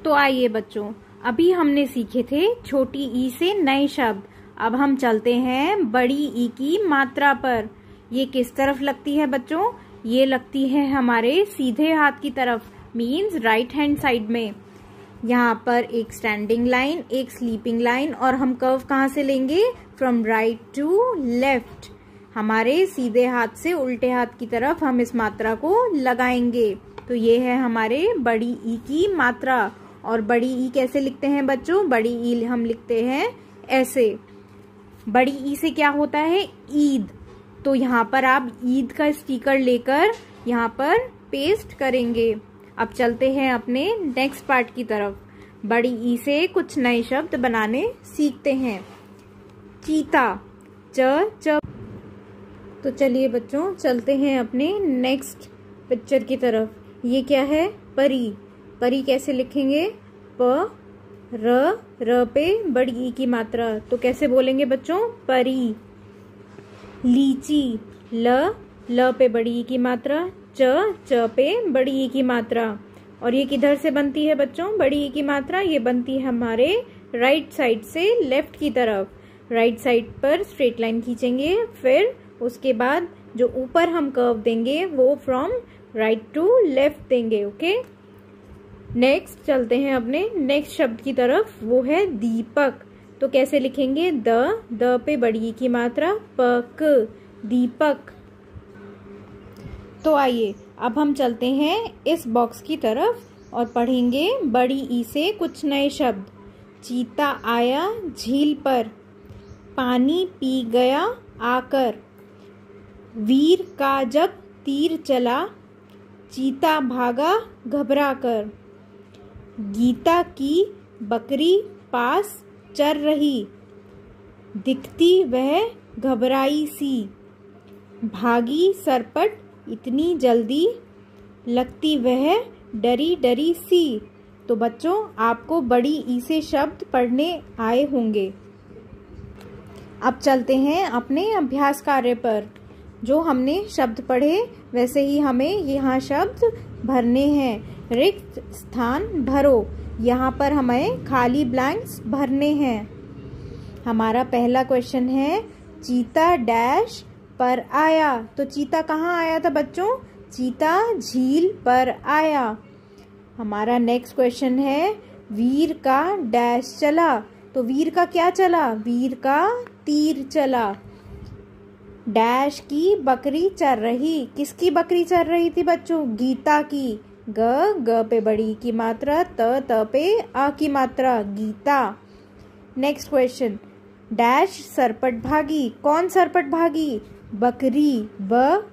तो आइए बच्चों, अभी हमने सीखे थे छोटी ई से नए शब्द। अब हम चलते हैं बड़ी ई की मात्रा पर। ये किस तरफ लगती है बच्चों? ये लगती है हमारे सीधे हाथ की तरफ, मीन्स राइट हैंड साइड में। यहाँ पर एक स्टैंडिंग लाइन, एक स्लीपिंग लाइन, और हम कर्व कहाँ से लेंगे? From right to left. हमारे सीधे हाथ से उल्टे हाथ की तरफ हम इस मात्रा को लगाएंगे। तो ये है हमारे बड़ी ई की मात्रा। और बड़ी ई कैसे लिखते हैं बच्चों? बड़ी ई हम लिखते हैं ऐसे। बड़ी ई से क्या होता है? ईद। तो यहाँ पर आप ईद का स्टिकर लेकर यहाँ पर पेस्ट करेंगे। अब चलते हैं अपने नेक्स्ट पार्ट की तरफ। बड़ी ई से कुछ नए शब्द बनाने सीखते हैं। चीता, च। तो चलिए बच्चों, चलते हैं अपने नेक्स्ट पिक्चर की तरफ। ये क्या है? परी। परी कैसे लिखेंगे? प र पे बड़ी ई की मात्रा। तो कैसे बोलेंगे बच्चों? परी। लीची, ल पे बड़ी ई की मात्रा, च पे बड़ी ई की मात्रा। और ये किधर से बनती है बच्चों बड़ी ई की मात्रा? ये बनती है हमारे राइट साइड से लेफ्ट की तरफ। राइट साइड पर स्ट्रेट लाइन खींचेंगे, फिर उसके बाद जो ऊपर हम कर्व देंगे वो फ्रॉम राइट टू लेफ्ट देंगे। ओके, नेक्स्ट चलते हैं अपने नेक्स्ट शब्द की तरफ। वो है दीपक। तो कैसे लिखेंगे? द पे बड़ी ई की मात्रा, पक, दीपक। तो आइए अब हम चलते हैं इस बॉक्स की तरफ और पढ़ेंगे बड़ी ई से कुछ नए शब्द। चीता आया झील पर, पानी पी गया आकर, वीर का जब तीर चला, चीता भागा घबरा कर, गीता की बकरी पास चर रही, दिखती वह घबराई सी, भागी सरपट इतनी जल्दी, लगती वह डरी डरी सी। तो बच्चों, आपको बड़ी ई से शब्द पढ़ने आए होंगे। अब चलते हैं अपने अभ्यास कार्य पर। जो हमने शब्द पढ़े वैसे ही हमें यहाँ शब्द भरने हैं। रिक्त स्थान भरो। यहाँ पर हमें खाली ब्लैंक्स भरने हैं। हमारा पहला क्वेश्चन है, चीता डैश पर आया। तो चीता कहाँ आया था बच्चों? चीता झील पर आया। हमारा नेक्स्ट क्वेश्चन है, वीर का डैश चला। तो वीर का क्या चला? वीर का तीर चला। डैश की बकरी चर रही। किसकी बकरी चर रही थी बच्चों? गीता की। ग पे बड़ी की मात्रा, त पे आ की मात्रा, गीता। नेक्स्ट क्वेश्चन, डैश सरपट भागी। कौन सरपट भागी? बकरी। ब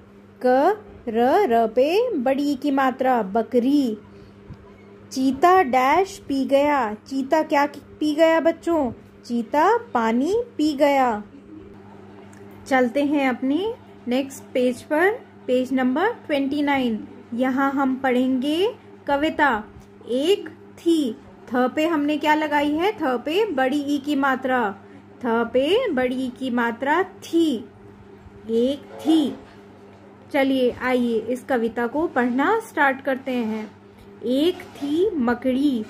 क र पे बड़ी की मात्रा, बकरी। चीता डैश पी गया। चीता क्या पी गया बच्चों? चीता पानी पी गया। चलते हैं अपने नेक्स्ट पेज पर, पेज नंबर 29। यहाँ हम पढ़ेंगे कविता। एक थी। थ पे हमने क्या लगाई है? थ पे बड़ी ई की मात्रा। थ पे बड़ी ई की मात्रा, थी। एक थी। चलिए आइए इस कविता को पढ़ना स्टार्ट करते हैं। एक थी मकड़ी,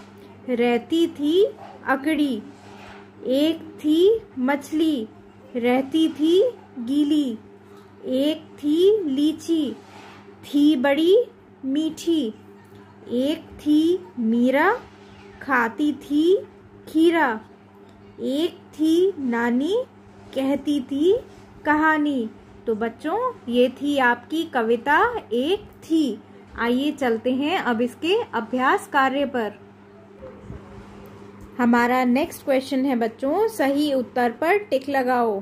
रहती थी अकड़ी, एक थी मछली, रहती थी गीली, एक थी लीची, थी बड़ी मीठी, एक थी मीरा, खाती थी खीरा, एक थी नानी, कहती थी कहानी। तो बच्चों, ये थी आपकी कविता एक थी। आइए चलते हैं अब इसके अभ्यास कार्य पर। हमारा नेक्स्ट क्वेश्चन है बच्चों, सही उत्तर पर टिक लगाओ।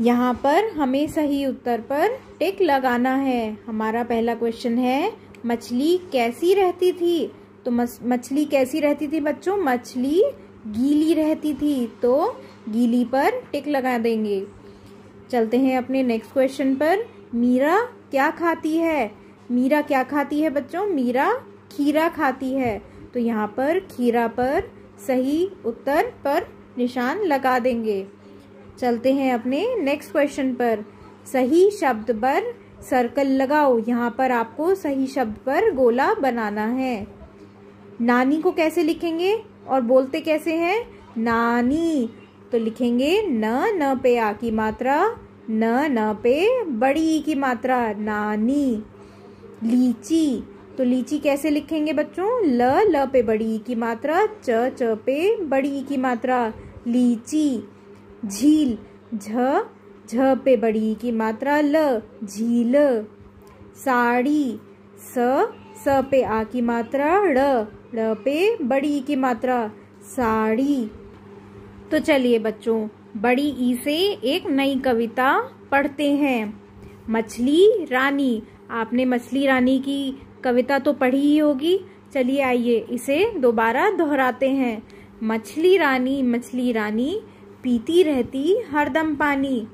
यहाँ पर हमें सही उत्तर पर टिक लगाना है। हमारा पहला क्वेश्चन है, मछली कैसी रहती थी? तो मछली कैसी रहती थी बच्चों? मछली गीली रहती थी, तो गीली पर टिक लगा देंगे। चलते हैं अपने नेक्स्ट क्वेश्चन पर। मीरा क्या खाती है? मीरा क्या खाती है बच्चों? मीरा खीरा खाती है, तो यहाँ पर खीरा पर सही उत्तर पर निशान लगा देंगे। चलते हैं अपने नेक्स्ट क्वेश्चन पर। सही शब्द पर सर्कल लगाओ। यहाँ पर आपको सही शब्द पर गोला बनाना है। नानी को कैसे लिखेंगे और बोलते कैसे हैं? नानी। तो लिखेंगे न पे आ की मात्रा, न पे बड़ी ई की मात्रा, नानी। लीची, तो लीची कैसे लिखेंगे बच्चों? ल पे बड़ी ई की मात्रा, च पे बड़ी ई की मात्रा, लीची। झील, झ पे बड़ी ई की मात्रा, ल, झील। साड़ी, स पे आ की मात्रा, ड़ पे बड़ी ई की मात्रा, साड़ी। तो चलिए बच्चों, बड़ी ई से एक नई कविता पढ़ते हैं। मछली रानी। आपने मछली रानी की कविता तो पढ़ी ही होगी। चलिए आइए इसे दोबारा दोहराते हैं। मछली रानी पीती रहती हरदम पानी,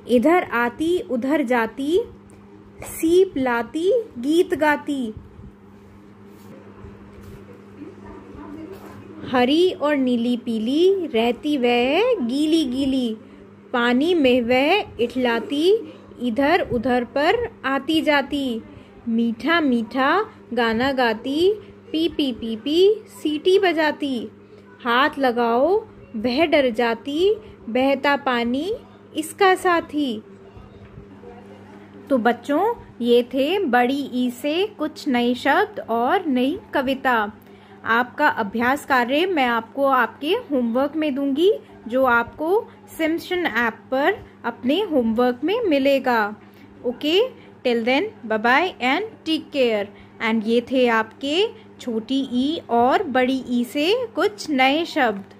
इधर आती उधर जाती, सीप लाती गीत गाती। हरी और नीली पीली रहती वह गीली गीली, पानी में वह इठलाती, इधर उधर पर आती जाती। मीठा मीठा गाना गाती, पी पी पी पी सीटी बजाती। हाथ लगाओ वह डर जाती, बहता पानी इसका साथी। तो बच्चों, ये थे बड़ी ई से कुछ नए शब्द और नई कविता। आपका अभ्यास कार्य मैं आपको आपके होमवर्क में दूंगी, जो आपको सिम्पसन ऐप पर अपने होमवर्क में मिलेगा। Okay, till then bye bye and take care. And ये थे आपके छोटी ई और बड़ी ई से कुछ नए शब्द।